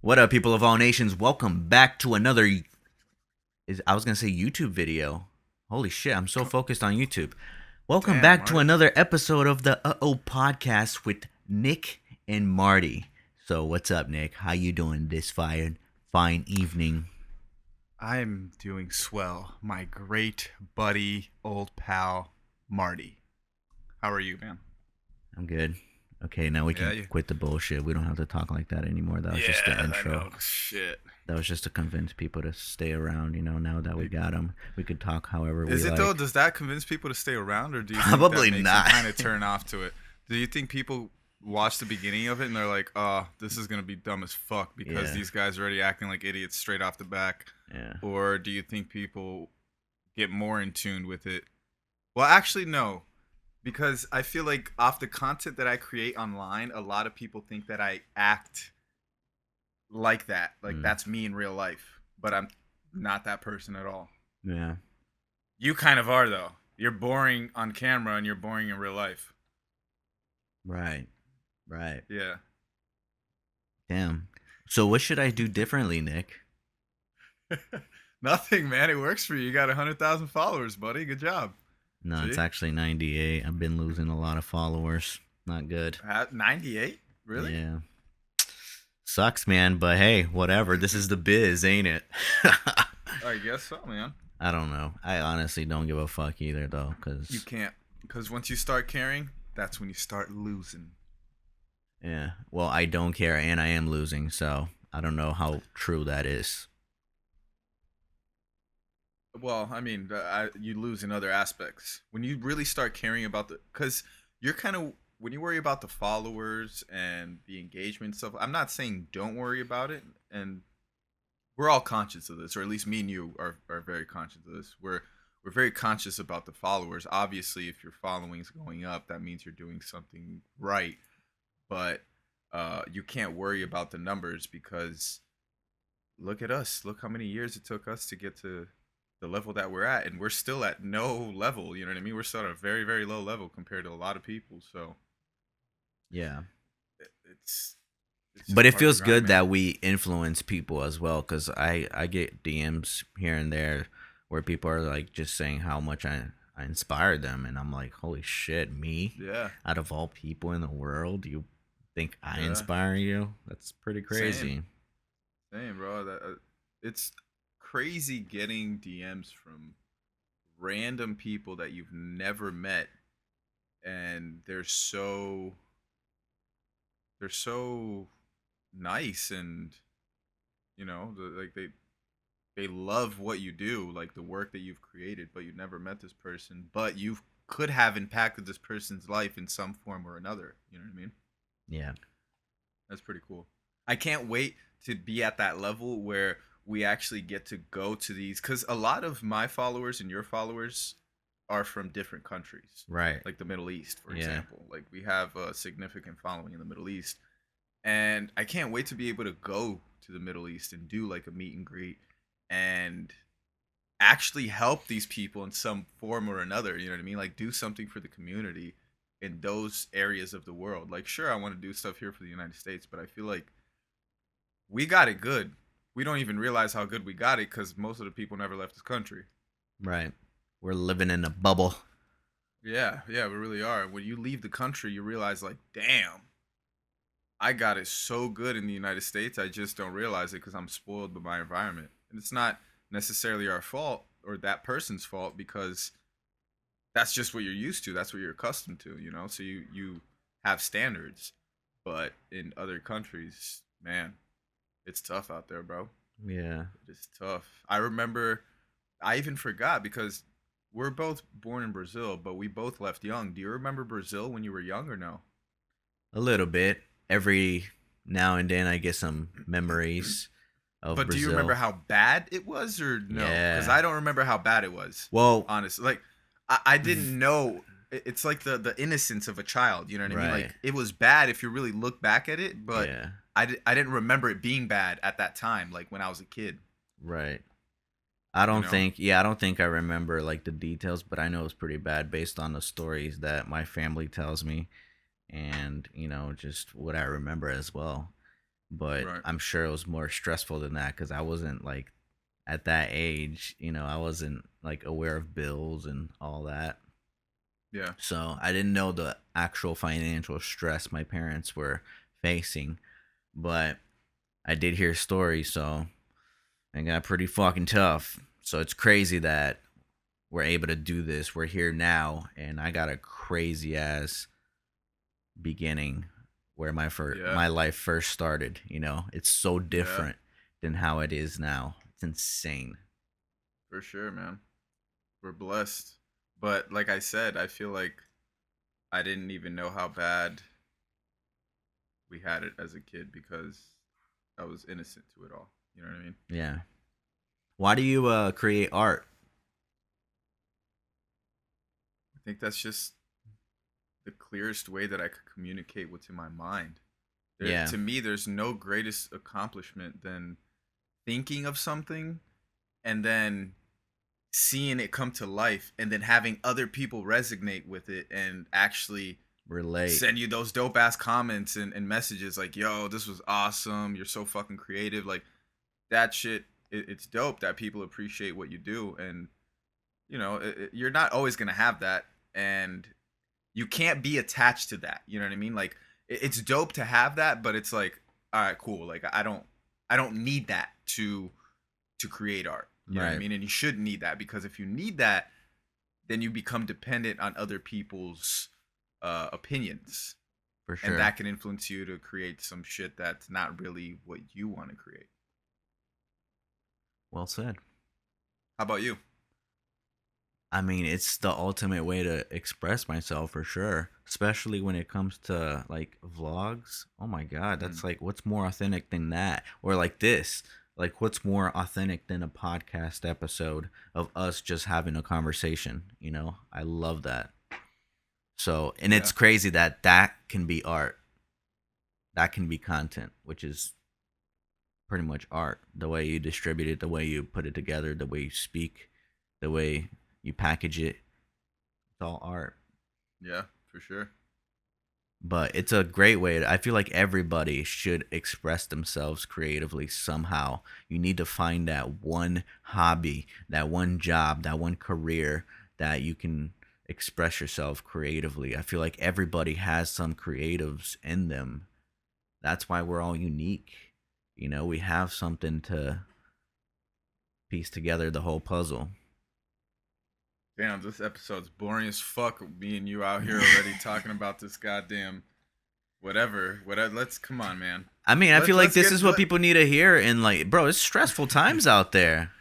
What up, people of all nations? Welcome back to another. I was gonna say YouTube video. Holy shit! I'm so focused on YouTube. Welcome Damn, back to Marty. another episode of the Podcast with Nick and Marty. So, what's up, Nick? How you doing this fine evening? I'm doing swell. My great buddy, old pal, Marty. How are you, man? I'm good. Okay, now we can quit the bullshit. We don't have to talk like that anymore. That was just the intro. I know. Shit. That was just to convince people to stay around. Now that we got them, we could talk however we like. Is it though? Does that convince people to stay around, or do you Probably think that not. makes them kind of turn off to it? Do you think people watch the beginning of it and they're like, "Oh, this is gonna be dumb as fuck" because these guys are already acting like idiots straight off the back? Yeah. Or do you think people get more in tune with it? Well, actually, no. Because I feel like off the content that I create online, a lot of people think that I act like that. Like that's me in real life. But I'm not that person at all. Yeah. You kind of are, though. You're boring on camera and you're boring in real life. Right. Yeah. Damn. So what should I do differently, Nick? Nothing, man. It works for you. You got 100,000 followers, buddy. Good job. No, See? It's actually 98. I've been losing a lot of followers. Not good. 98? Really? Yeah. Sucks, man. But hey, whatever. This is the biz, ain't it? I guess so, man. I don't know. I honestly don't give a fuck either, though. You can't. Because once you start caring, that's when you start losing. Yeah. Well, I don't care, and I am losing, so I don't know how true that is. Well, I mean, you lose in other aspects when you really start caring about because you're kind of when you worry about the followers and the engagement stuff. I'm not saying don't worry about it, and we're all conscious of this, or at least me and you are very conscious of this. We're very conscious about the followers. Obviously, if your following is going up, that means you're doing something right, but you can't worry about the numbers because look at us. Look how many years it took us to get to the level that we're at, and we're still at no level. You know what I mean? We're still at a very, very low level compared to a lot of people. So yeah, it's but it feels good that we influence people as well, because I get DMs here and there where people are like just saying how much I inspired them, and I'm like, holy shit, me? Yeah. Out of all people in the world, you think I inspire you? That's pretty crazy. Same, bro. It's crazy getting DMs from random people that you've never met, and they're so nice, and they love what you do, like the work that you've created, but you never met this person, but you could have impacted this person's life in some form or another. You know what I mean? Yeah. That's pretty cool. I can't wait to be at that level where we actually get to go to these, because a lot of my followers and your followers are from different countries, right? Like the Middle East, for example. Like we have a significant following in the Middle East, and I can't wait to be able to go to the Middle East and do like a meet and greet and actually help these people in some form or another. You know what I mean? Like do something for the community in those areas of the world. Like sure, I want to do stuff here for the United States, but I feel like we got it good. We don't even realize how good we got it because most of the people never left this country. Right. We're living in a bubble. Yeah, we really are. When you leave the country, you realize, like, damn, I got it so good in the United States. I just don't realize it because I'm spoiled by my environment. And it's not necessarily our fault or that person's fault, because that's just what you're used to. That's what you're accustomed to, So you have standards. But in other countries, man, it's tough out there, bro. Yeah. It's tough. I remember, I even forgot because we're both born in Brazil, but we both left young. Do you remember Brazil when you were young or no? A little bit. Every now and then I get some memories of Brazil. But do you remember how bad it was or no? Yeah. Because I don't remember how bad it was. Well, honestly, like I didn't know. It's like the innocence of a child. You know what I mean? Like it was bad if you really look back at it, but yeah. I didn't remember it being bad at that time, like when I was a kid. Right. I don't think I remember like the details, but I know it's pretty bad based on the stories that my family tells me and, just what I remember as well. but Right. I'm sure it was more stressful than that because I wasn't like at that age, I wasn't like aware of bills and all that. Yeah. So I didn't know the actual financial stress my parents were facing, but I did hear stories, so it got pretty fucking tough. So it's crazy that we're able to do this. We're here now, and I got a crazy ass beginning where Yeah. my life first started. It's so Yeah. different than how it is now. It's insane. For sure, man. We're blessed. But like I said, I feel like I didn't even know how bad we had it as a kid because I was innocent to it all. You know what I mean? Yeah. Why do you create art? I think that's just the clearest way that I could communicate what's in my mind. Yeah. To me, there's no greatest accomplishment than thinking of something and then seeing it come to life and then having other people resonate with it and actually Relate. send you those dope ass comments and messages like, yo, this was awesome. You're so fucking creative. Like that shit, it's dope that people appreciate what you do. And, you're not always going to have that. And you can't be attached to that. You know what I mean? Like it's dope to have that, but it's like, all right, cool. Like I don't need that to create art. You know what I Right. mean? And you shouldn't need that because if you need that, then you become dependent on other people's opinions, For and sure. that can influence you to create some shit that's not really what you want to create. Well said. How about you? I mean, it's the ultimate way to express myself for sure, especially when it comes to like vlogs. Oh my god, Mm. that's like what's more authentic than that? Or like this. Like what's more authentic than a podcast episode of us just having a conversation, I love that. So, and Yeah, it's crazy that that can be art. That can be content, which is pretty much art. The way you distribute it, the way you put it together, the way you speak, the way you package it. It's all art. yeah, for sure. But it's a great way I feel like everybody should express themselves creatively somehow. You need to find that one hobby, that one job, that one career that you can express yourself creatively. I feel like everybody has some creatives in them. That's why we're all unique. We have something to piece together the whole puzzle. Damn, this episode's boring as fuck. Me and you out here already talking about this goddamn whatever. Whatever. Let's come on, man. I mean, I feel like Let's this get is what people need to hear. And like, bro, it's stressful times out there.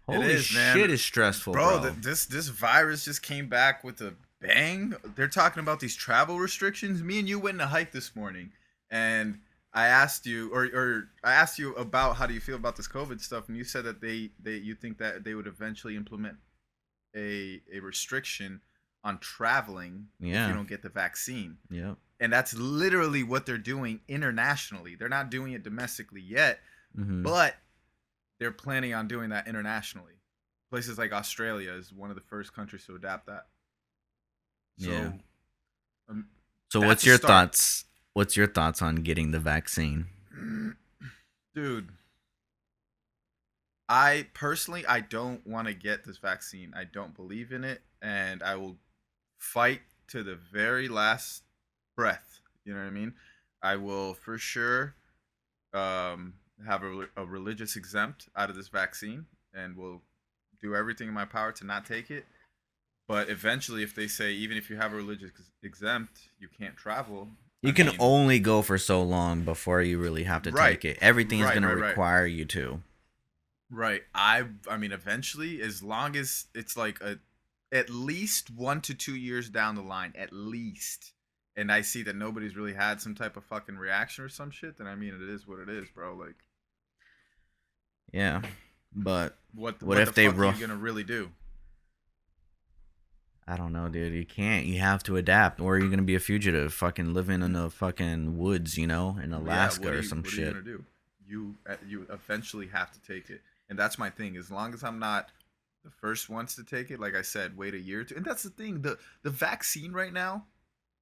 It Holy is, man. shit, it's stressful, Bro, bro. this virus just came back with a bang. They're talking about these travel restrictions. Me and you went on a hike this morning, and I asked you, or I asked you about how do you feel about this COVID stuff, and you said that you think that they would eventually implement a restriction on traveling if Yeah. you don't get the vaccine. Yeah. And that's literally what they're doing internationally. They're not doing it domestically yet, Mm-hmm. but they're planning on doing that internationally. Places like Australia is one of the first countries to adapt that. So, Yeah. So that's what's a your start. thoughts? What's your thoughts on getting the vaccine? Dude, I personally I don't want to get this vaccine. I don't believe in it, and I will fight to the very last breath. You know what I mean? I will for sure have a religious exempt out of this vaccine, and will do everything in my power to not take it. But eventually, if they say even if you have a religious exempt, you can't travel. You I can mean, only go for so long before you really have to right, take it. Everything is right, going to right, right. require you to. Right. I mean eventually as long as it's like at least 1 to 2 years down the line, at least. And I see that nobody's really had some type of fucking reaction or some shit, then I mean it is what it is, bro. Like Yeah. But what what what if the they fuck are you gonna really do? I don't know, dude. You can't. You have to adapt, or you're gonna be a fugitive, fucking living in the fucking woods, in Alaska Yeah, or some what are you shit. gonna do? You eventually have to take it. And that's my thing. As long as I'm not the first ones to take it, like I said, wait a year or two. And that's the thing. The vaccine right now,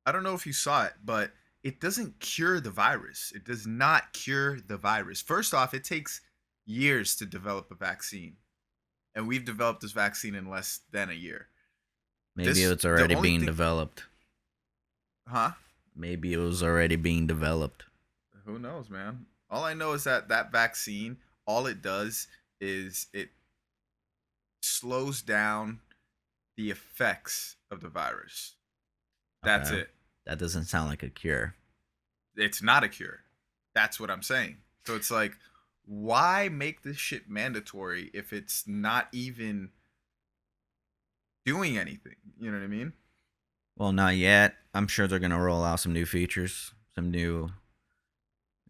I don't know if you saw it, but it doesn't cure the virus. It does not cure the virus. First off, it takes years to develop a vaccine, and we've developed this vaccine in less than a year. Maybe it's The already only being thing, developed. huh? Maybe it was already being developed. Who knows, man? All I know is that that vaccine, all it does is it slows down the effects of the virus. That's Okay. it. That doesn't sound like a cure. It's not a cure. That's what I'm saying. So it's like, why make this shit mandatory if it's not even doing anything? You know what I mean? Well, not yet. I'm sure they're gonna roll out some new features, some new,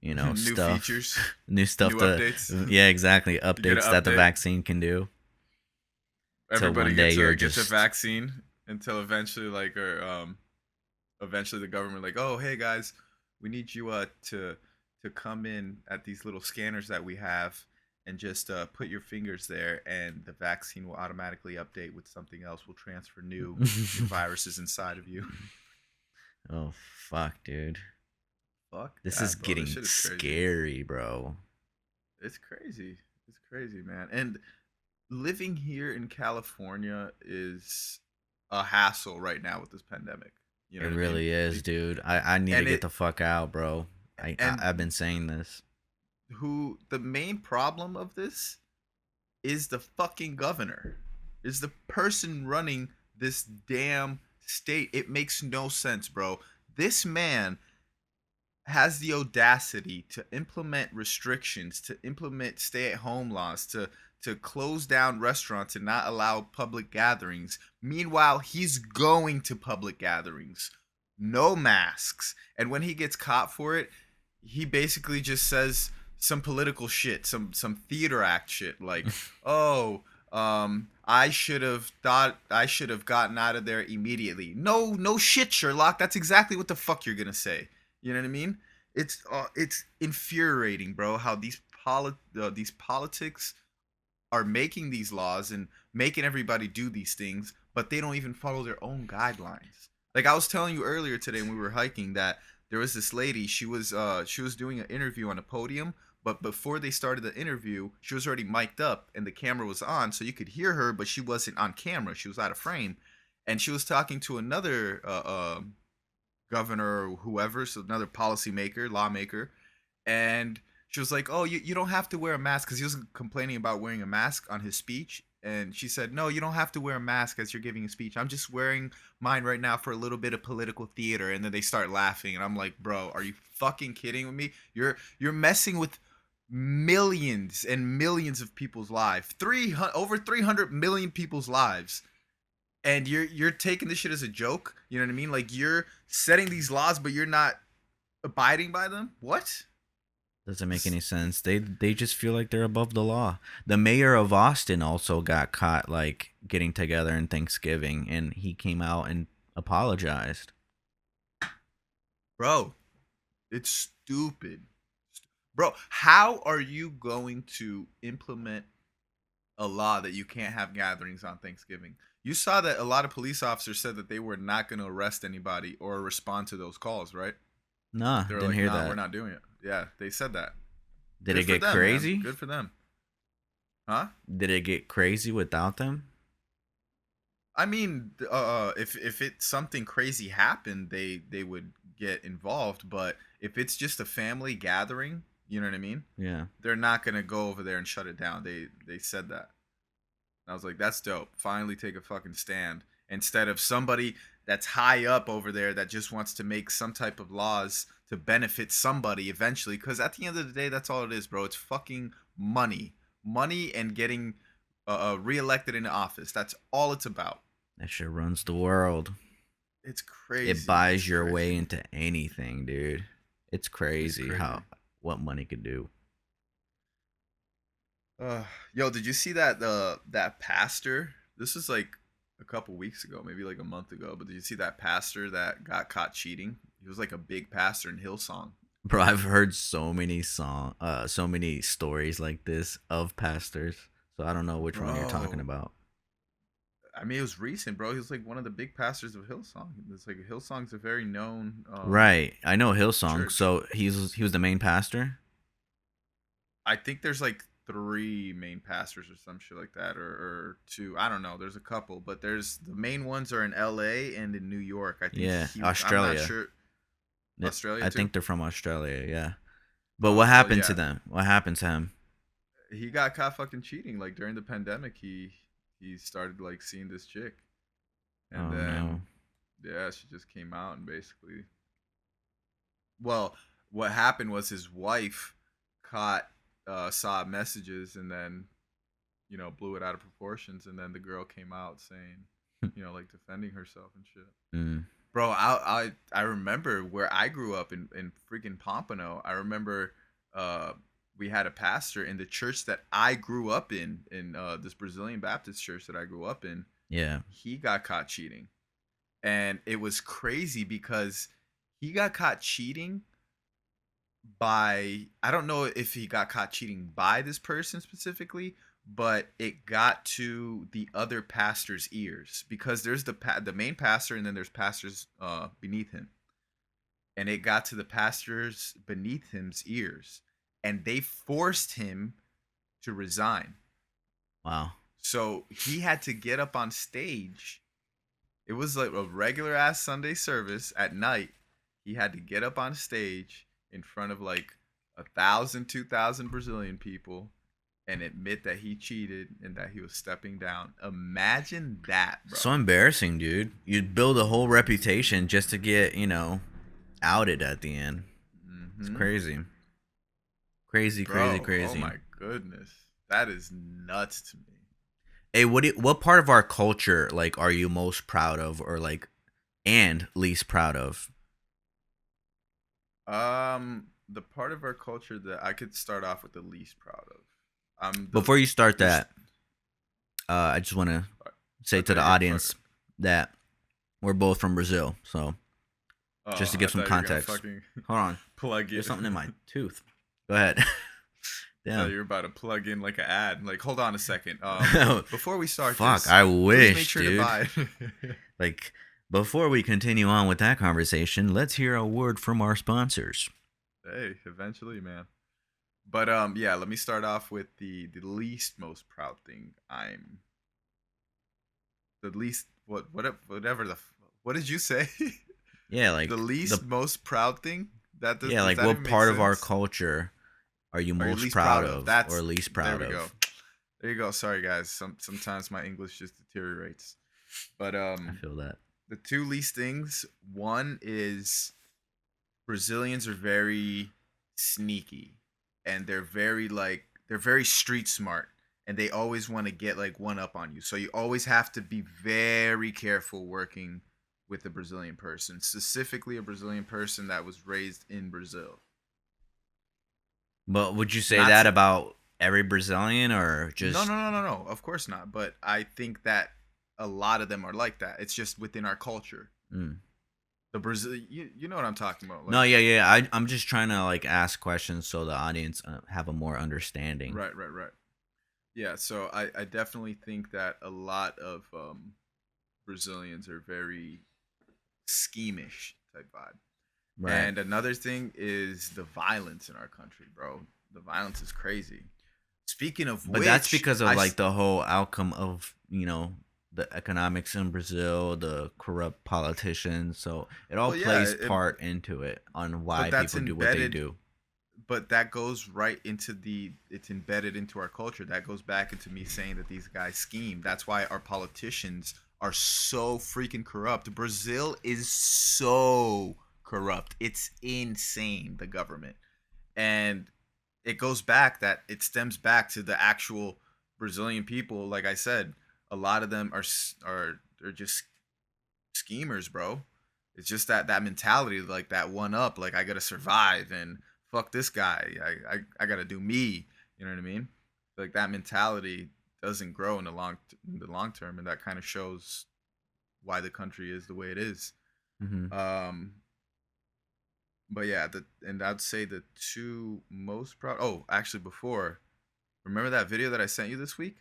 New stuff, features, new stuff new to, updates. yeah, exactly, You get an updates that the update. vaccine can do. So Everybody one day you're gets a just, vaccine until eventually, like, or eventually the government, like, oh, hey guys, we need you to come in at these little scanners that we have and just put your fingers there, and the vaccine will automatically update with something else. We'll transfer new viruses inside of you. oh fuck, dude, Fuck this is that, bro. This getting shit is crazy. scary, bro. It's crazy. It's crazy, man. And living here in California is a hassle right now with this pandemic. You It know what I mean? really is, dude. I need to And get it the fuck out, bro. and I've been saying this. who the main problem of this is the fucking governor. Is the person running this damn state. It makes no sense, bro. This man has the audacity to implement restrictions, to implement stay-at-home laws, to close down restaurants and not allow public gatherings. Meanwhile, he's going to public gatherings, no masks, and when he gets caught for it, he basically just says some political shit, some theater act shit, like, "Oh, I should have gotten out of there immediately." No, no shit, Sherlock. That's exactly what the fuck you're gonna say. You know what I mean? It's infuriating, bro. How these politics are making these laws and making everybody do these things, but they don't even follow their own guidelines. Like I was telling you earlier today when we were hiking that there was this lady. She was doing an interview on a podium, but before they started the interview, she was already mic'd up and the camera was on, so you could hear her, but she wasn't on camera. She was out of frame, and she was talking to another governor or whoever, so another policymaker, lawmaker, and she was like, "Oh, you don't have to wear a mask," because he was complaining about wearing a mask on his speech. And she said, "No, you don't have to wear a mask as you're giving a speech. I'm just wearing mine right now for a little bit of political theater." And then they start laughing, and I'm like, "Bro, are you fucking kidding with me? You're messing with millions and millions of people's lives, over 300 million people's lives, and you're taking this shit as a joke. You know what I mean? Like you're setting these laws, but you're not abiding by them. What?" Doesn't make any sense. They just feel like they're above the law. The mayor of Austin also got caught like getting together in Thanksgiving, and he came out and apologized. Bro, it's stupid. Bro, how are you going to implement a law that you can't have gatherings on Thanksgiving? You saw that a lot of police officers said that they were not going to arrest anybody or respond to those calls, right? Nah, They were didn't like, hear "Nah, we're that. not doing it." Yeah, they said that. Did Good it for get them, man. crazy? Good for them. Huh? Did it get crazy without them? I mean, if it's something crazy happened, they would get involved. But if it's just a family gathering, you know what I mean? Yeah. They're not gonna go over there and shut it down. They said that. And I was like, that's dope. Finally, take a fucking stand instead of somebody that's high up over there that just wants to make some type of laws to benefit somebody eventually. Because at the end of the day, that's all it is, bro. It's fucking money, and getting reelected into office. That's all it's about. That shit runs the world. It's crazy. It buys It's your way crazy. into anything, dude. It's It's crazy crazy. how what money could do. Uh, Yo, did you see that that pastor? This is like a couple weeks ago, maybe like a month ago. But did you see that pastor that got caught cheating? He was like a big pastor in Hillsong. Bro, I've heard so many stories like this of pastors. So I don't know which one you're talking Bro, about. I mean, it was recent, bro. He was like one of the big pastors of Hillsong. It's like Hillsong's a very known Right. I know Hillsong. church. So he was the main pastor. I think there's like three main pastors or some shit like that, or two. I don't know. There's a couple, but there's the main ones are in L.A. and in New York. I think Yeah, I'm not Australia. sure. Australia I too. think they're from Australia. Yeah. But Oh what well, happened to yeah. them? What happened to him? He got caught fucking cheating. Like during the pandemic, he started like seeing this chick, and Oh then no. yeah, she just came out and basically, well, what happened was his wife caught saw messages and then blew it out of proportions, and then the girl came out saying, like defending herself and shit. Mm. Bro, I remember where I grew up in freaking Pompano. I remember uh we had a pastor in the church that I grew up in this Brazilian Baptist church that I grew up in. Yeah. He got caught cheating. And it was crazy because he got caught cheating by, I don't know if he got caught cheating by this person specifically, but it got to the other pastor's ears because there's the main pastor and then there's pastors beneath him, and it got to the pastors beneath him's ears, and they forced him to resign. Wow. So he had to get up on stage. It was like a regular ass Sunday service at night. He had to get up on stage in front of like 1,000, 2,000 Brazilian people and admit that he cheated and that he was stepping down. Imagine that, bro. So embarrassing, dude. You'd build a whole reputation just to get, outed at the end. It's Mm-hmm. crazy. Crazy, crazy, Bro, oh crazy. my goodness. That is nuts to me. Hey, what part of our culture like are you most proud of or like and least proud of? The part of our culture that I could start off with the least proud of. Before you start There's that, I just want to I say to thought the you were gonna fuck. audience that we're both from Brazil. So just to Oh, I give some thought you were gonna context. fucking Hold on. plug There's it. something in my tooth. Go ahead. I thought Damn. you were about to plug in like an ad. Like, hold on a second. Before we start Fuck, this, I please make wish, sure dude. to buy. Like, before we continue on with that conversation, let's hear a word from our sponsors. Hey, eventually, man. But yeah. Let me start off with the least most proud thing. I'm the least what did you say? Yeah, The like the least most proud thing. yeah, Does like that what even make part of our sense? culture are you Or you're most least proud proud of? of or That's least There proud we go. of? There you go. Sorry guys. Sometimes my English just deteriorates. But I feel that. the two least things. One is Brazilians are very sneaky, and they're very street smart, and they always want to get like one up on you. So you always have to be very careful working with a Brazilian person, specifically a Brazilian person that was raised in Brazil. But would you say Not that to, about every Brazilian or no, just no, no, no, no. Of course not. But I think that a lot of them are like that. It's just within our culture. mm. The Brazil, you know what I'm talking about, No, like yeah, yeah. I'm just trying to like ask questions so the audience have a more understanding. right, right, right. Yeah, so I definitely think that a lot of Brazilians are very schemish type vibe. Right. And another thing is the violence in our country, bro. The violence is crazy. Speaking of But that's which, because of like the whole outcome of, the economics in Brazil, the corrupt politicians. So it all well, yeah, plays part into it on but why that's people do what they embedded. do. But that goes right into it's embedded into our culture. That goes back into me saying that these guys scheme. That's why our politicians are so freaking corrupt. Brazil is so corrupt. It's insane, the government. And it stems back to the actual Brazilian people. Like I said, a lot of them are they're just schemers, bro. It's just that mentality, like that one up, like I gotta survive and fuck this guy. I gotta do me. You know what I mean? Like that mentality doesn't grow in the long term, and that kind of shows why the country is the way it is. Hmm. Um, but yeah, and I'd say the two most proud. Oh, actually, before, remember that video that I sent you this week?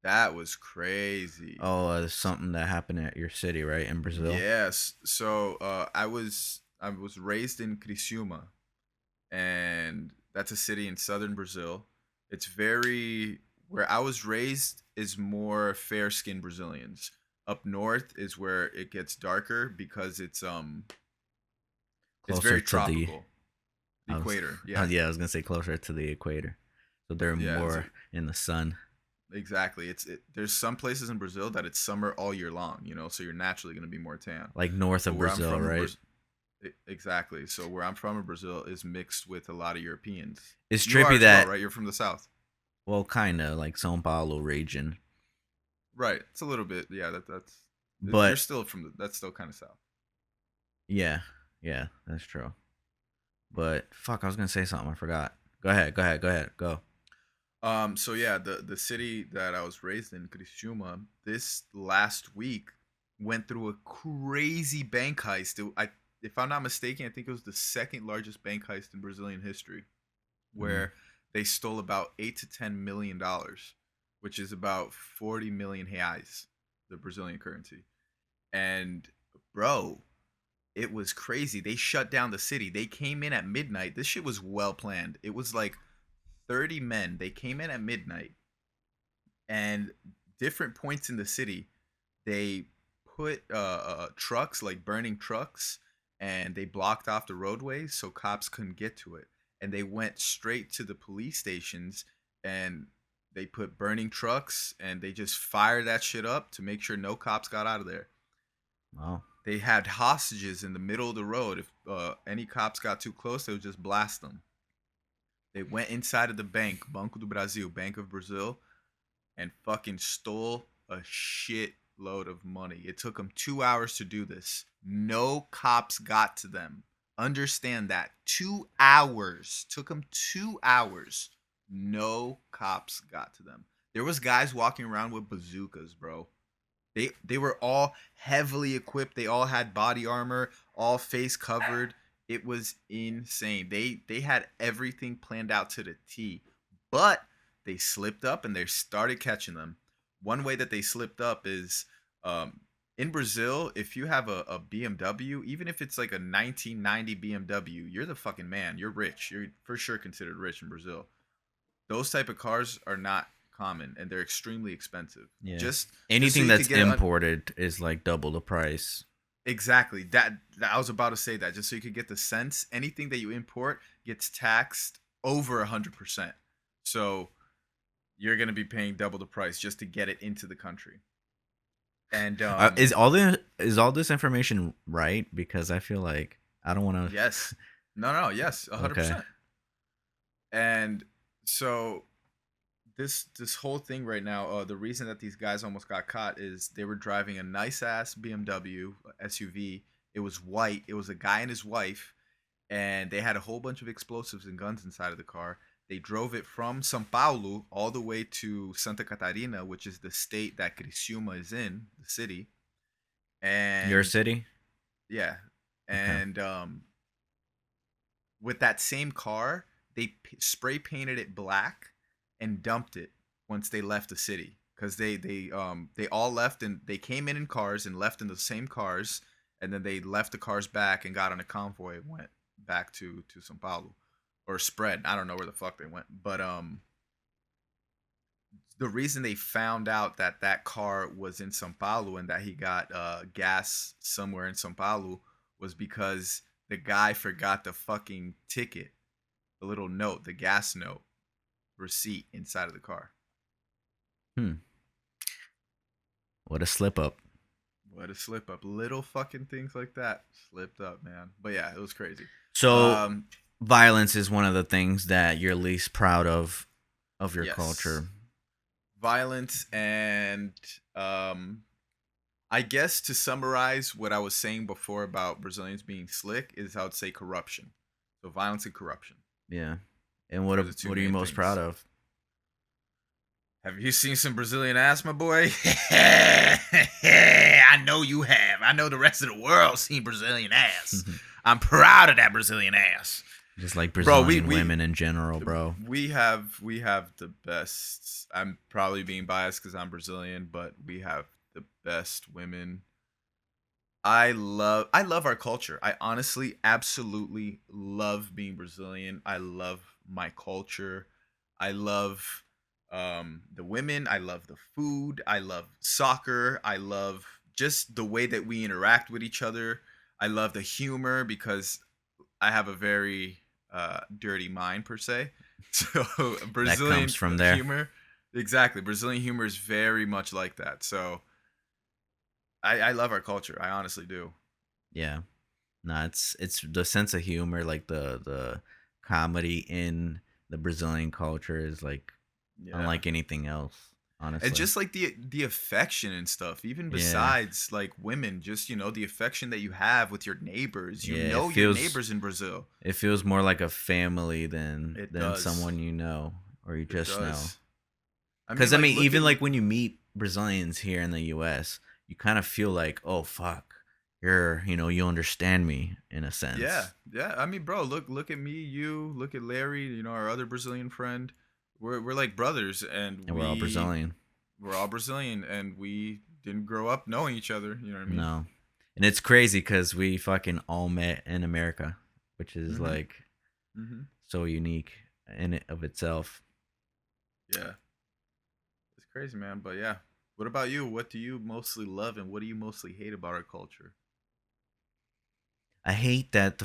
That was crazy. Oh, something that happened at your city, right, in Brazil. Yes. So I was raised in Criciúma, and that's a city in southern Brazil. It's very where I was raised is more fair skinned Brazilians. Up north is where it gets darker because it's Closer very to the, tropical. The I was, equator, yeah. yeah, I was gonna say closer to the equator, so they're Yeah, more in the sun. exactly. There's some places in Brazil that it's summer all year long, so you're naturally going to be more tan. Like north But of where I'm Brazil, from in right? Brazil, exactly. So where I'm from in Brazil is mixed with a lot of Europeans. It's You are trippy as well, that, right? You're from the south. well, kind of like São Paulo region, Right. It's a little bit. Yeah, you're but still that's still kind of south. yeah, yeah, that's true. But fuck, I was gonna say something. I forgot. Go ahead. Go ahead. Go ahead. Go. So yeah, the city that I was raised in, Criciúma, this last week went through a crazy bank heist. If I'm not mistaken, I think it was the second largest bank heist in Brazilian history, Mm. where they stole about $8 to $10 million, which is about 40 million reais, the Brazilian currency. And bro, it was crazy. They shut down the city. They came in at midnight. This shit was well planned. It was like 30 men. They came in at midnight, and different points in the city, they put trucks, like burning trucks, and they blocked off the roadways so cops couldn't get to it. And they went straight to the police stations, and they put burning trucks, and they just fired that shit up to make sure no cops got out of there. Wow. They had hostages in the middle of the road. If any cops got too close, they would just blast them. They went inside of the bank, Banco do Brasil, Bank of Brazil, and fucking stole a shit load of money. It took them 2 hours to do this. No cops got to them. Understand that. 2 hours. Took them 2 hours. No cops got to them. There was guys walking around with bazookas, bro. They were all heavily equipped. They all had body armor, all face covered. It was insane. They had everything planned out to the T. But they slipped up and they started catching them. One way that they slipped up is in Brazil, if you have a BMW, even if it's like a 1990 BMW, you're the fucking man. You're rich. You're for sure considered rich in Brazil. Those type of cars are not common, and they're extremely expensive. Yeah. Just so Anything you could that's get imported is like double the price. exactly that I was about to say that, just so you could get the sense. Anything that you import gets taxed over 100%. So you're gonna be paying double the price just to get it into the country. And Is all this information right? Because I feel like I don't want to. yes, no, yes, Okay. 100%. And so this whole thing right now, the reason that these guys almost got caught is they were driving a nice ass BMW SUV. It was white. It was a guy and his wife, and they had a whole bunch of explosives and guns inside of the car. They drove it from São Paulo all the way to Santa Catarina, which is the state that Criciúma is in, the city. Your And city? yeah, Okay. and with that same car, they spray painted it black and dumped it once they left the city, because they all left, and they came in cars and left in the same cars, and then they left the cars back and got on a convoy and went back to São Paulo, or spread. I don't know where the fuck they went, but the reason they found out that that car was in São Paulo and that he got gas somewhere in São Paulo was because the guy forgot the fucking ticket, the little note, the gas note receipt inside of the car. Hmm. What a slip up. What a slip up. Little fucking things like that slipped up, man. But yeah, it was crazy. So Um, violence is one of the things that you're least proud of your yes. culture. Violence and I guess to summarize what I was saying before about Brazilians being slick is I would say corruption. So violence and corruption Yeah. And what are the two what are you main most proud things. of? Have you seen some Brazilian ass, my boy? I know you have. I know the rest of the world seen Brazilian ass. I'm proud of that Brazilian ass. Just like Bro, we Brazilian we women in general, bro. we have the best. I'm probably being biased because I'm Brazilian, but we have the best women. I love our culture. I honestly absolutely love being Brazilian. I love my culture. I love the women. I love the food. I love soccer. I love just the way that we interact with each other. I love the humor because I have a very dirty mind per se. So That comes Brazilian from there. humor, exactly. Brazilian humor is very much like that. So I love our culture. I honestly do. Yeah. No, it's the sense of humor, like the comedy in the Brazilian culture is like Yeah. unlike anything else, And honestly. just like the affection and stuff, even Yeah. besides like women, just the affection that you have with your neighbors. You Yeah, know your neighbors in Brazil. it feels more like a family It than does. someone you know or you It just know. does. I Cuz mean, I like mean look at even like when you meet Brazilians here in the US, you kind of feel like, "Oh fuck, you understand me in a yeah, sense." yeah. I mean, bro, look at me, you, look at Larry, our other Brazilian friend. We're like brothers and And we're all Brazilian. we're all Brazilian and we didn't grow up knowing each other, you know what I mean? No. And it's crazy cuz we fucking all met in America, which is Mhm. like Mhm. so unique in it of itself. Yeah. It's crazy, man, but yeah. What about you? What do you mostly love and what do you mostly hate about our culture? I hate that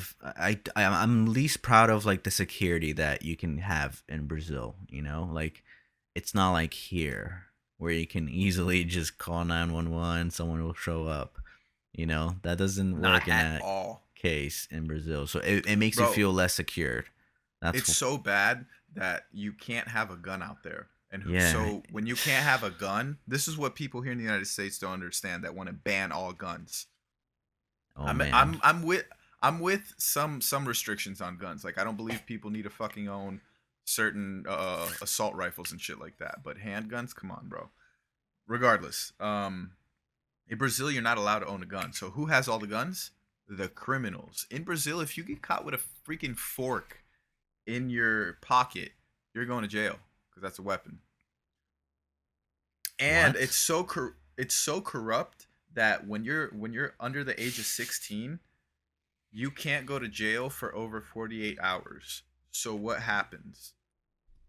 I'm least proud of like the security that you can have in Brazil, Like it's not like here where you can easily just call 911, someone will show up. That doesn't Not work in at that all. case in Brazil. So it makes you Bro, feel less secured. That's it's so bad that you can't have a gun out there. And yeah. so when you can't have a gun, this is what people here in the United States don't understand that want to ban all guns. Oh I'm man. I'm I'm with I'm with some restrictions on guns. Like I don't believe people need to fucking own certain assault rifles and shit like that. But handguns, come on, bro. Regardless, in Brazil you're not allowed to own a gun. So who has all the guns? The criminals. In Brazil, if you get caught with a freaking fork in your pocket, you're going to jail because that's a weapon. And What? it's so corrupt that when you're under the age of 16, you can't go to jail for over 48 hours. So what happens?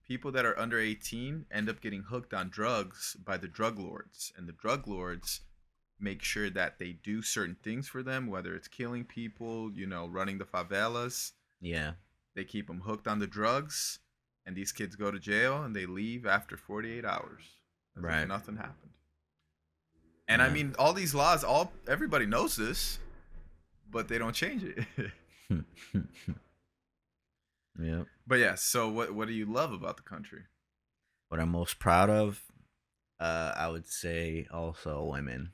People that are under 18 end up getting hooked on drugs by the drug lords, and the drug lords make sure that they do certain things for them, whether it's killing people, running the favelas. Yeah. They keep them hooked on the drugs, and these kids go to jail and they leave after 48 hours as if Right. nothing happened. And I Yeah. mean, all these laws, all everybody knows this, but they don't change it. Yep. But yeah, so what do you love about the country? What I'm most proud of, I would say also women.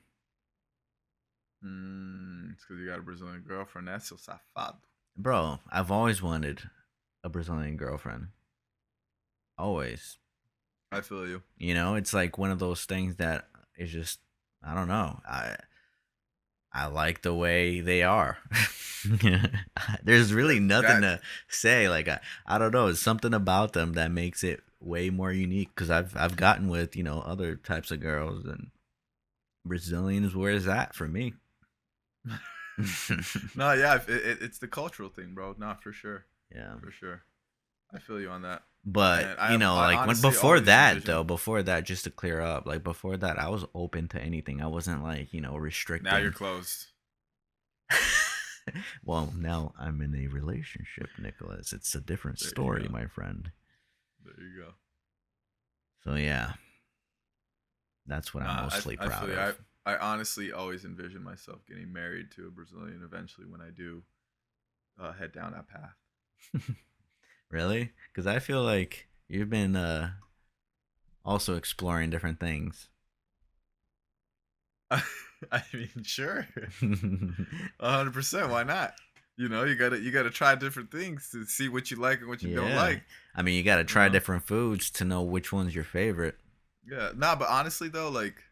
It's because you got a Brazilian girlfriend. That's so safado. Bro, I've always wanted a Brazilian girlfriend. Always. I feel you. It's like one of those things that is just I don't know. I like the way they are. There's really nothing That to say. Like I don't know. It's something about them that makes it way more unique. Because I've gotten with other types of girls and Brazilians. Where's that for me? no, yeah, it's the cultural thing, bro. Not for sure, Yeah. for sure. I feel you on that. But And I like when honestly before always that envision. though, before that, just to clear up, like before that, I was open to anything. I wasn't like Now you're restricting. closed. Well, now I'm in a relationship, Nicholas. It's a different There you story, go. my friend. There you go. So yeah, that's what I'm Nah, mostly I proud feel you. I of. I honestly always envision myself getting married to a Brazilian eventually when I do head down that path. Really? Because I feel like you've been also exploring different things. I mean, sure, 100%. Why not? You gotta try different things to see what you like and what you don't Yeah. like. I mean, you got to You try know? different foods to know which one's your favorite. Yeah. Nah, but honestly though, like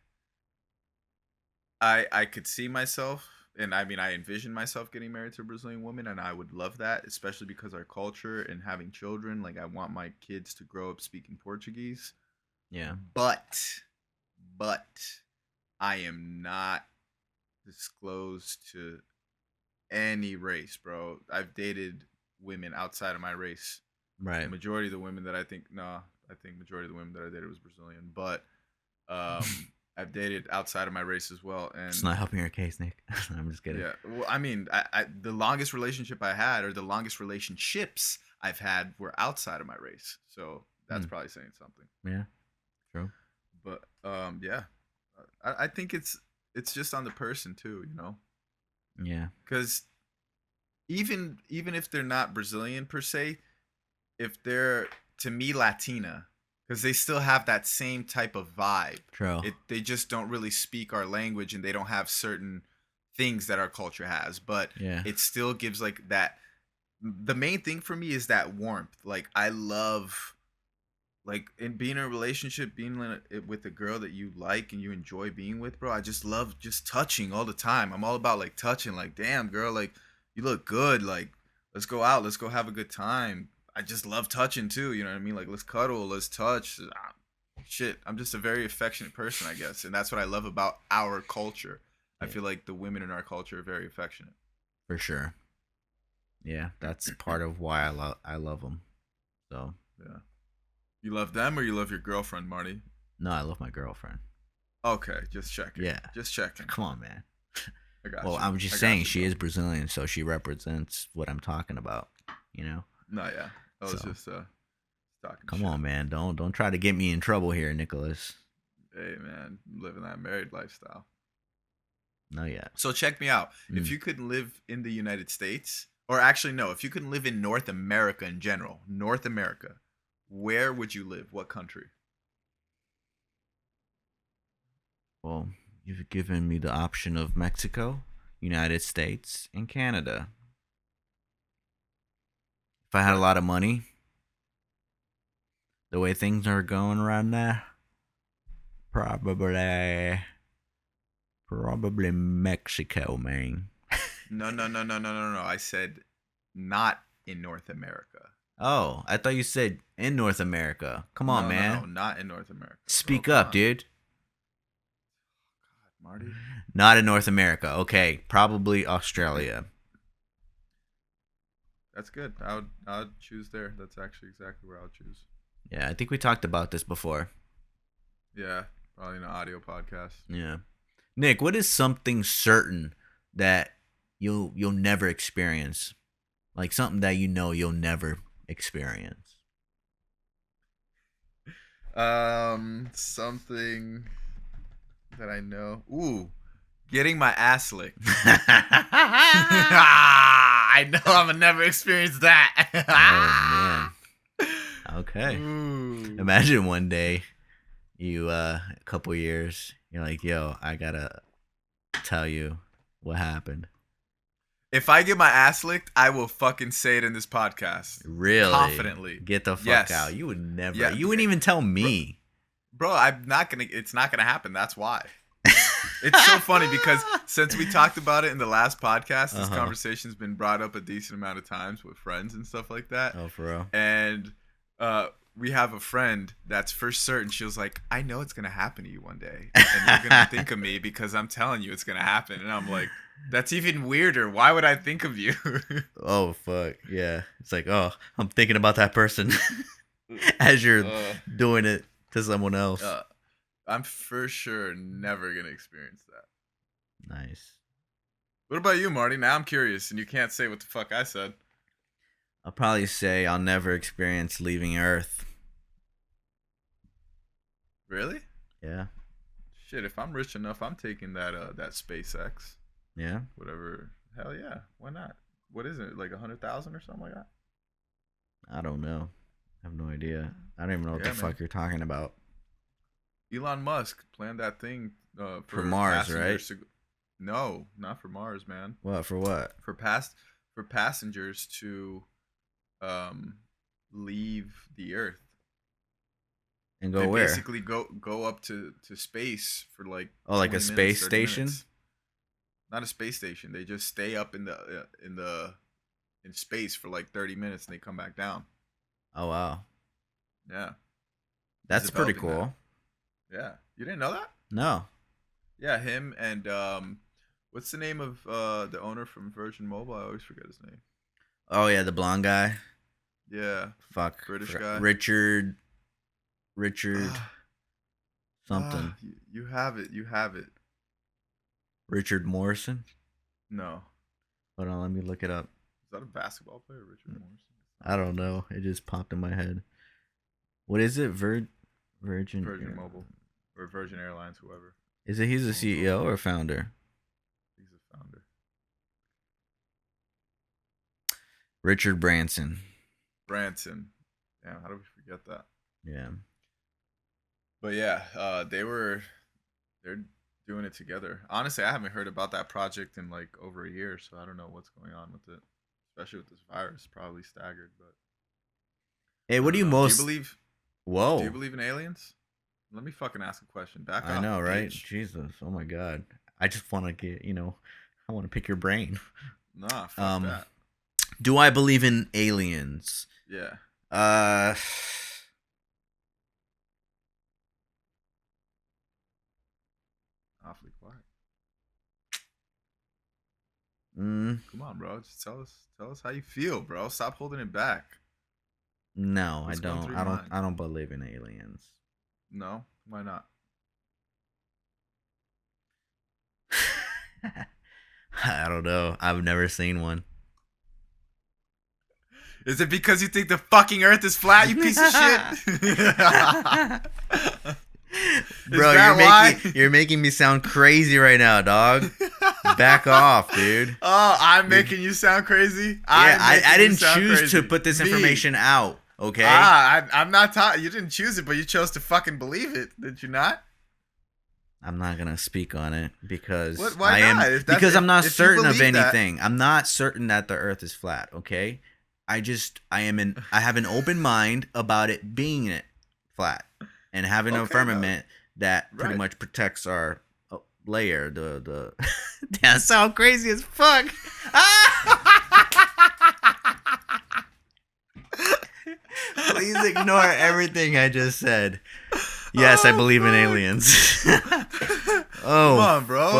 I could see myself and I mean, I envision myself getting married to a Brazilian woman, and I would love that, especially because our culture and having children. Like, I want my kids to grow up speaking Portuguese. Yeah. But, but, I am not disclosed to any race, bro. I've dated women outside of my race. Right. Majority of the women that I think majority of the women that I dated was Brazilian, but I've dated outside of my race as well, and It's not helping your case, Nick. I'm just kidding. yeah. Well, I mean, the longest relationship I had, or the longest relationships I've had, were outside of my race, so that's probably saying something. Yeah, true. But yeah, I think it's just on the person too, you know. Yeah. Because even if they're not Brazilian per se, if they're, to me, Latina, because they still have that same type of vibe. True. They just don't really speak our language, and they don't have certain things that our culture has. But Yeah. it still gives like that. The main thing for me is that warmth. Like, I love, like, in being in a relationship, being with a girl that you like and you enjoy being with, bro. I just love just touching all the time. I'm all about like touching. Like, damn, girl, like, you look good. Like, let's go out. Let's go have a good time. I just love touching too, you know what I mean? Like, let's cuddle, let's touch. Shit, I'm just a very affectionate person, I guess, and that's what I love about our culture. I feel like the women in our culture are very affectionate. For sure. Yeah, that's part of why I love them. So yeah, you love them or you love your girlfriend, Marty? No, I love my girlfriend. Okay, just checking. Yeah, just checking. Come on, man. I got well, you. I'm just saying she is Brazilian, so she represents what I'm talking about. You know? No, yeah. I was just talking. Come on, man. Don't try to get me in trouble here, Nicholas. Hey, man, living that married lifestyle. No, yeah. So check me out. If you could live in the United States, or actually no, if you could live in North America in general, North America, where would you live? What country? Well, you've given me the option of Mexico, United States, and Canada. If I had a lot of money, the way things are going right now, probably Mexico, man. No. I said not in North America. Oh, I thought you said in North America. Come on, man. No, not in North America. Speak up, dude. God, Marty. Not in North America. Okay, probably Australia. That's good. I would choose there. That's actually exactly where I would choose. Yeah, I think we talked about this before. Yeah, probably in an audio podcast. Yeah. Nick, what is something certain that you'll never experience? Like something that you know you'll never experience. Something that I know. Ooh, getting my ass licked. I know I'm gonna never experience that. Oh man. Okay. Ooh. Imagine one day you a couple years, you're like, yo, I gotta tell you what happened. If I get my ass licked, I will fucking say it in this podcast. Really? Confidently. Get the fuck out. You would never. Yeah. You wouldn't even tell me. Bro, it's not gonna happen. That's why. It's so funny because since we talked about it in the last podcast, this conversation's been brought up a decent amount of times with friends and stuff like that. Oh, for real? And we have a friend that's for certain. She was like, I know it's going to happen to you one day. And you're going to think of me because I'm telling you it's going to happen. And I'm like, that's even weirder. Why would I think of you? Oh, fuck. Yeah. It's like, oh, I'm thinking about that person as you're doing it to someone else. I'm for sure never going to experience that. Nice. What about you, Marty? Now I'm curious, and you can't say what the fuck I said. I'll probably say I'll never experience leaving Earth. Really? Yeah. Shit, if I'm rich enough, I'm taking that SpaceX. Yeah. Whatever. Hell yeah. Why not? What is it? Like 100,000 or something like that? I don't know. I have no idea. I don't even know what the fuck you're talking about. Elon Musk planned that thing for Mars, right? No, not for Mars, man. What? For what? For passengers to leave the Earth and go where? Basically, go up to space for like like a space station. Minutes. not a space station. They just stay up in space for like 30 minutes and they come back down. Oh wow, Yeah, that's pretty cool. That. Yeah, you didn't know that? No. Yeah, him and what's the name of the owner from Virgin Mobile? I always forget his name. Oh yeah, the blonde guy. Yeah. Fuck. British guy. Richard. Something. You have it. You have it. Richard Morrison. No. Hold on, let me look it up. Is that a basketball player, Richard Morrison? I don't know. It just popped in my head. What is it? Virgin Mobile or Virgin Airlines, whoever. Is it he's a CEO or founder? He's a founder. Richard Branson. Branson. Damn, how do we forget that? Yeah. But yeah, they're doing it together. Honestly, I haven't heard about that project in like over a year, so I don't know what's going on with it. Especially with this virus, probably staggered. But hey, what do you most? Do you believe? Whoa. Do you believe in aliens? Let me fucking ask a question. Back off. I know, right? Jesus. Oh my god. I just want to get, I want to pick your brain. Nah, fuck that. Do I believe in aliens? Yeah. Awfully quiet. Come on, bro. Just tell us how you feel, bro. Stop holding it back. No, I don't. I don't believe in aliens. No? Why not? I don't know. I've never seen one. Is it because you think the fucking earth is flat, you piece of shit? Bro, you're making me sound crazy right now, dog. Back off, dude. Oh, I'm making you sound crazy? Yeah, I didn't choose to put this information out, okay? I'm not you didn't choose it, but you chose to fucking believe it, did you not? I'm not gonna speak on it because why not? Because I'm not certain of anything. I'm not certain that the earth is flat, okay? I have an open mind about it being flat and having a firmament that pretty much protects our layer. The that sounds crazy as fuck. Please ignore everything I just said. Yes, I believe in aliens. Come on, bro.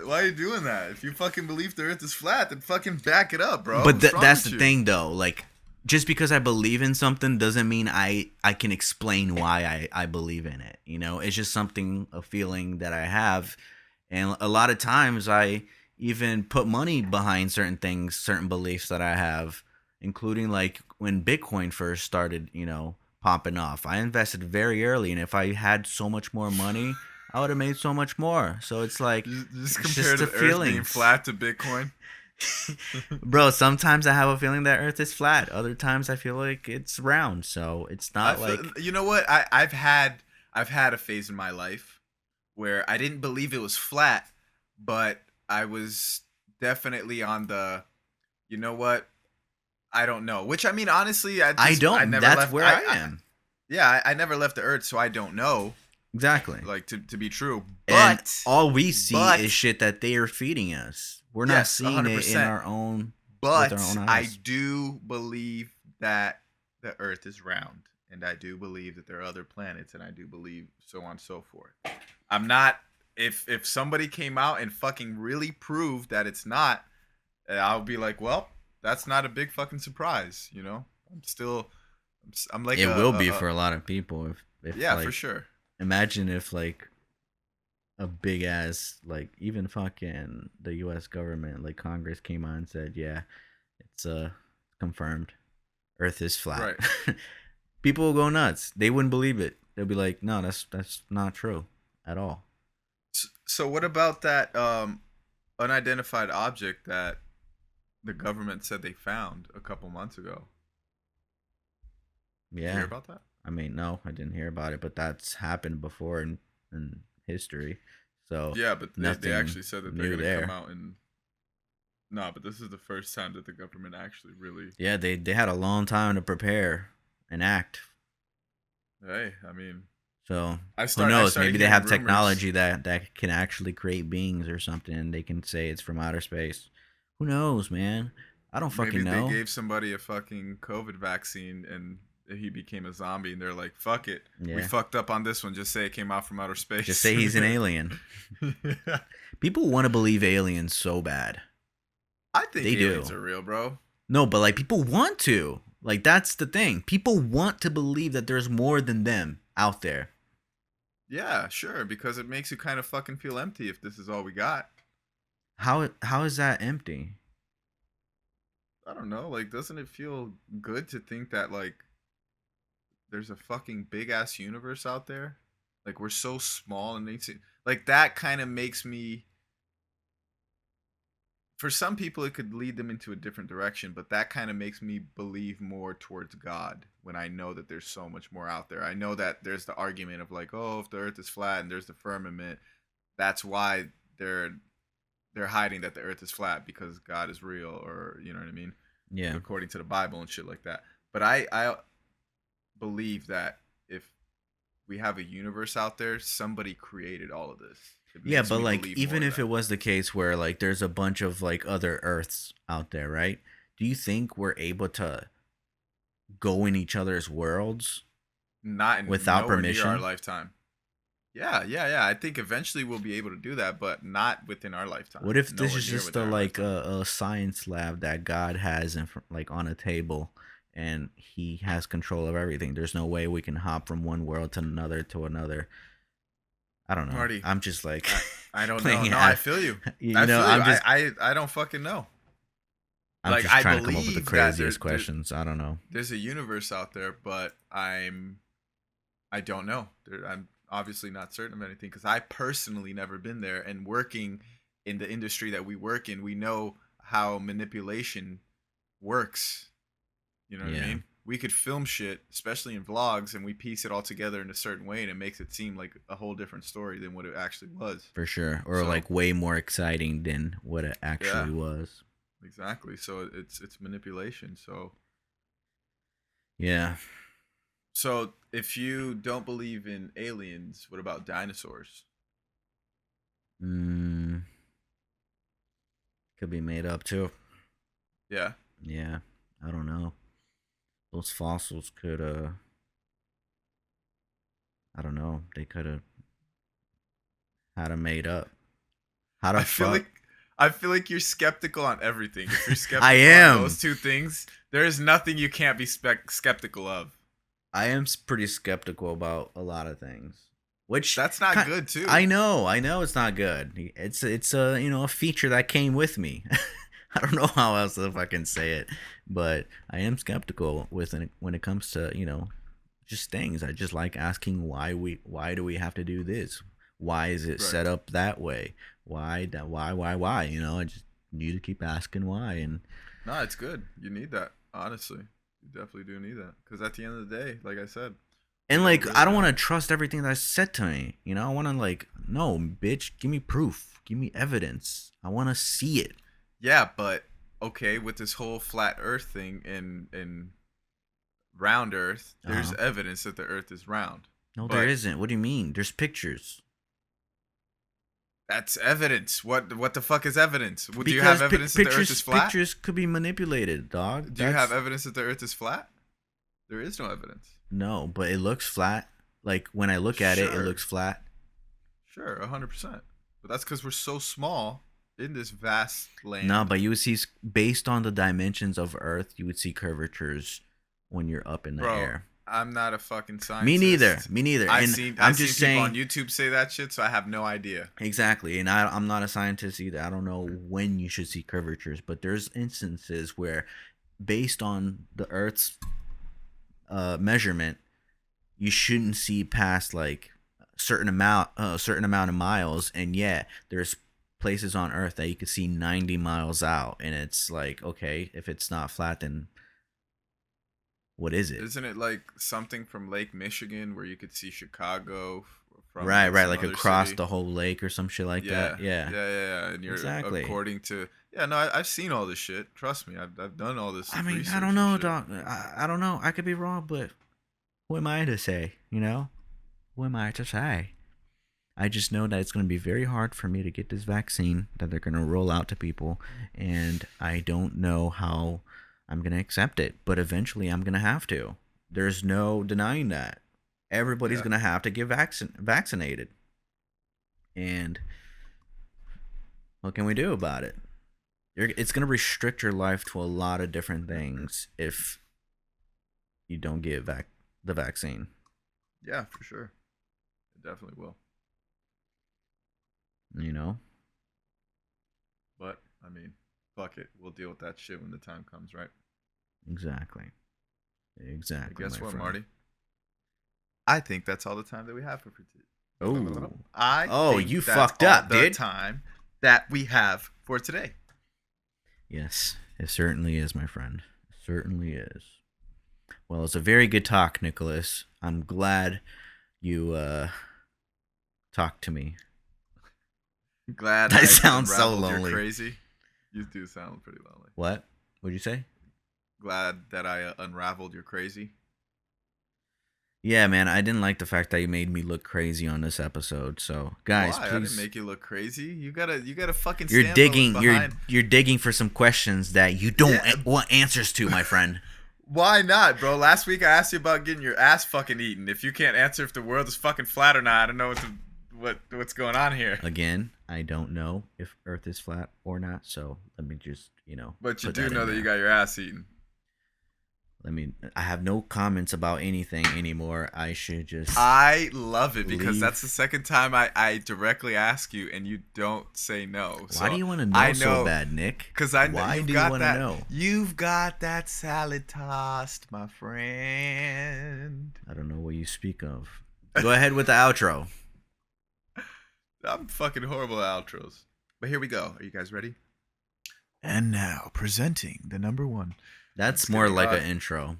Why are you doing that? If you fucking believe the earth is flat, then fucking back it up, bro. But that's the thing, though. Like, just because I believe in something doesn't mean I can explain why I believe in it. It's just a feeling that I have. And a lot of times I even put money behind certain things, certain beliefs that I have, including like when Bitcoin first started, popping off. I invested very early, and if I had so much more money, I would have made so much more. So it's like just compare the Earth being flat to Bitcoin. Bro, sometimes I have a feeling that Earth is flat. Other times I feel like it's round. So it's not you know what? I've had a phase in my life where I didn't believe it was flat, but I was definitely on the, you know what? I don't know. Which, I mean, honestly, I never That's left, where I am. Yeah, I never left the earth, so I don't know. Exactly. Like, to be true. And all we see is shit that they are feeding us. We're not seeing 100%. It in our own But with our own I eyes. do believe that the earth is round. And I do believe that there are other planets. And I do believe so on and so forth. I'm not... If somebody came out and fucking really proved that it's not, I'll be like, well... That's not a big fucking surprise, I'm like it will be for a lot of people if yeah, like, for sure. Imagine if like a big ass like even fucking the U.S. government like Congress came on and said, yeah, it's confirmed, Earth is flat. Right. People will go nuts. They wouldn't believe it. They'll be like, no, that's not true at all. So what about that unidentified object that the government said they found a couple months ago? Yeah. Did you hear about that? I mean, no, I didn't hear about it, but that's happened before in history. So yeah, but they actually said that they're gonna come out and but this is the first time that the government actually really they had a long time to prepare and act. Hey, I mean, So who I knows? started Maybe they hearing have rumors. technology that can actually create beings or something, and they can say it's from outer space. Who knows, man? I don't Maybe fucking they know. gave somebody a fucking COVID vaccine and he became a zombie, and they're like, "Fuck it, we Yeah, fucked up on this one. Just say it came out from outer just space." say he's an alien. Yeah. People want to believe aliens so bad. I think They aliens do. are real, bro. No, but like people want to. Like that's the thing. People want to believe that there's more than them out there. Yeah, sure, because it makes you kind of fucking feel empty if this is all we got. How is that empty? I don't know. Like, doesn't it feel good to think that like there's a fucking big ass universe out there? Like we're so small and it's like that kind of makes me. For some people, it could lead them into a different direction, but that kind of makes me believe more towards God when I know that there's so much more out there. I know that there's the argument of like, oh, if the Earth is flat and there's the firmament, that's why they're hiding that the Earth is flat because God is real, or you know what I mean, Yeah. according to the Bible and shit like that. But I believe that if we have a universe out there, somebody created all of this. It Yeah, makes but me like believe more even in if it that. was the case where like there's a bunch of like other Earths out there, right? Do you think we're able to go in each other's worlds Not in without nowhere near our permission? lifetime. Yeah, yeah, yeah. I think eventually we'll be able to do that, but not within our lifetime. What if this Nowhere is near just within a our like lifetime. a science lab that God has like on a table, and He has control of everything? There's no way we can hop from one world to another to another. I don't know. Marty, I'm just like I don't know. playing it No, I out. feel you. You I know, feel you. I don't fucking know. I'm Like just I trying to come up with the believe that craziest questions. I don't know. there's a universe out there, but I don't know. I'm obviously not certain of anything because I personally never been there. And working in the industry that we work in, we know how manipulation works. You know what I Yeah, mean? We could film shit, especially in vlogs, and we piece it all together in a certain way, and it makes it seem like a whole different story than what it actually was. for sure. Or So like way more exciting than what it yeah, actually was. exactly. So it's manipulation. Yeah. So if you don't believe in aliens, what about dinosaurs? Mm, could be made up too. Yeah, Yeah. I don't know. Those fossils could I don't know. They could have had them made up. How the I feel fuck? like I feel like you're skeptical on everything. If you're I skeptical on am. those two things, there is nothing you can't be skeptical of. I am pretty skeptical about a lot of things. Which That's not good too. I know it's not good. It's a a feature that came with me. I don't know how else to fucking say it, but I am skeptical with it when it comes to just things. I just like asking why do we have to do this? Why is it Right. set up that way? Why? I just need to keep asking why. And No, it's good. You need that. Honestly, you definitely do need that. Because at the end of the day, like I said, we don't I really don't want know. to trust everything that's said to me. I want to no, bitch, give me proof, give me evidence. I want to see it. Yeah, but okay, with this whole flat Earth thing and round Earth, there's Uh-huh. evidence that the Earth is round. No, there But isn't. What do you mean? There's pictures. that's evidence. What the fuck is evidence? Do you have Because evidence that the Earth is flat? pictures could be manipulated, dog. Do you have That's evidence that the Earth is flat? There is no evidence. no, but it looks flat. Like when I look at it, it Sure, looks flat. sure, 100%. But that's because we're so small in this vast No, land. but you would see based on the dimensions of Earth, you would see curvatures when you're up in the Bro, air. I'm not a fucking Me neither. scientist. Me neither. I And seen I I'm seen just people on saying YouTube say that shit, so I have no idea. exactly. And I'm not a scientist either. I don't know when you should see curvatures, but there's instances where, based on the Earth's measurement, you shouldn't see past like a certain amount of miles, and yet there's places on Earth that you could see 90 miles out, and it's like, okay, if it's not flat, then what is it? Isn't it like something from Lake Michigan where you could see Chicago from Right, like right, some like other across city? the whole lake or some shit like Yeah, that. Yeah, yeah, yeah, yeah. And you're exactly. according to yeah. No, I've seen all this shit. Trust me, I've done all this I mean, I don't research and know, shit. doc. I don't know. I could be wrong, but who am I to say? You know? who am I to say? I just know that it's going to be very hard for me to get this vaccine that they're going to roll out to people, and I don't know how I'm going to accept it, but eventually I'm going to have to. There's no denying that. Everybody's going to have to get vaccinated. And what can we do about it? It's going to restrict your life to a lot of different things if you don't get the vaccine. Yeah, for sure. It definitely will. You know? But, I mean, fuck it. We'll deal with that shit when the time comes, right? Exactly. But guess what, Marty? I think that's all the time that we have for today. You fucked up, dude. The time that we have for today. Yes, it certainly is, my friend. It certainly is. Well, it's a very good talk, Nicholas. I'm glad you talked to me. Glad I sound so lonely. Crazy. You do sound pretty lonely. What? What'd you say? Glad that I unraveled your crazy. Yeah, man, I didn't like the fact that you made me look crazy on this episode. So, guys, Why? please. I didn't make you look crazy. You gotta fucking. You're digging. You're digging for some questions that you don't want answers to, my friend. Why not, bro? Last week I asked you about getting your ass fucking eaten. If you can't answer if the world is fucking flat or not, I don't know what's going on here. Again, I don't know if Earth is flat or not. So let me just But you do know that you got your ass eaten. I have no comments about anything anymore. I should just. I love it because that's the second time I directly ask you and you don't say no. Why do you want to know so bad, Nick? Because I know why do you want to know? You've got that salad tossed, my friend. I don't know what you speak of. Go ahead with the outro. I'm fucking horrible at outros. But here we go. Are you guys ready? And now presenting the number one. That's more like an intro.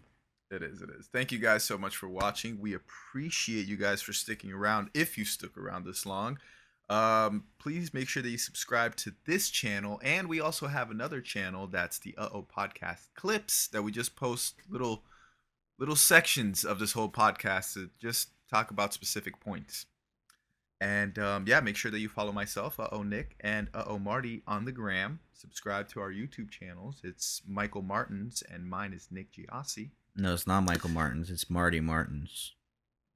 It is. Thank you guys so much for watching. We appreciate you guys for sticking around. If you stuck around this long, please make sure that you subscribe to this channel. And we also have another channel that's the Podcast clips that we just post little sections of this whole podcast to just talk about specific points. And make sure that you follow myself, Nick, and Marty on the gram. Subscribe to our YouTube channels. It's Michael Martins, and mine is Nick Giassi. No, it's not Michael Martins. It's Marty Martins.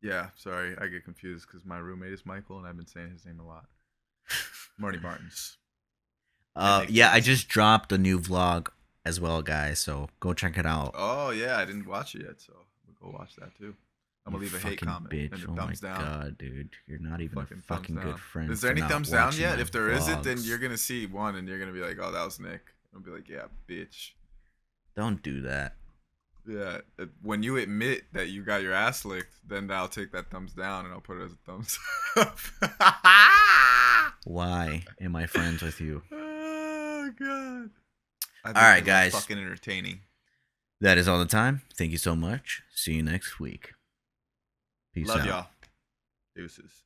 Yeah, sorry. I get confused because my roommate is Michael, and I've been saying his name a lot. Marty Martins. I just dropped a new vlog as well, guys, so go check it out. Oh, yeah. I didn't watch it yet, so we'll go watch that, too. I'm going to leave a hate comment and a thumbs down. Oh my god, dude. You're not even a fucking good friend. Is there any thumbs down yet? If there isn't, then you're going to see one and you're going to be like, oh, that was Nick. I'll be like, yeah, bitch. Don't do that. Yeah. When you admit that you got your ass licked, then I'll take that thumbs down and I'll put it as a thumbs up. Why am I friends with you? Oh, God. All right, guys. Fucking entertaining. That is all the time. Thank you so much. See you next week. Peace out. Love y'all. Deuces.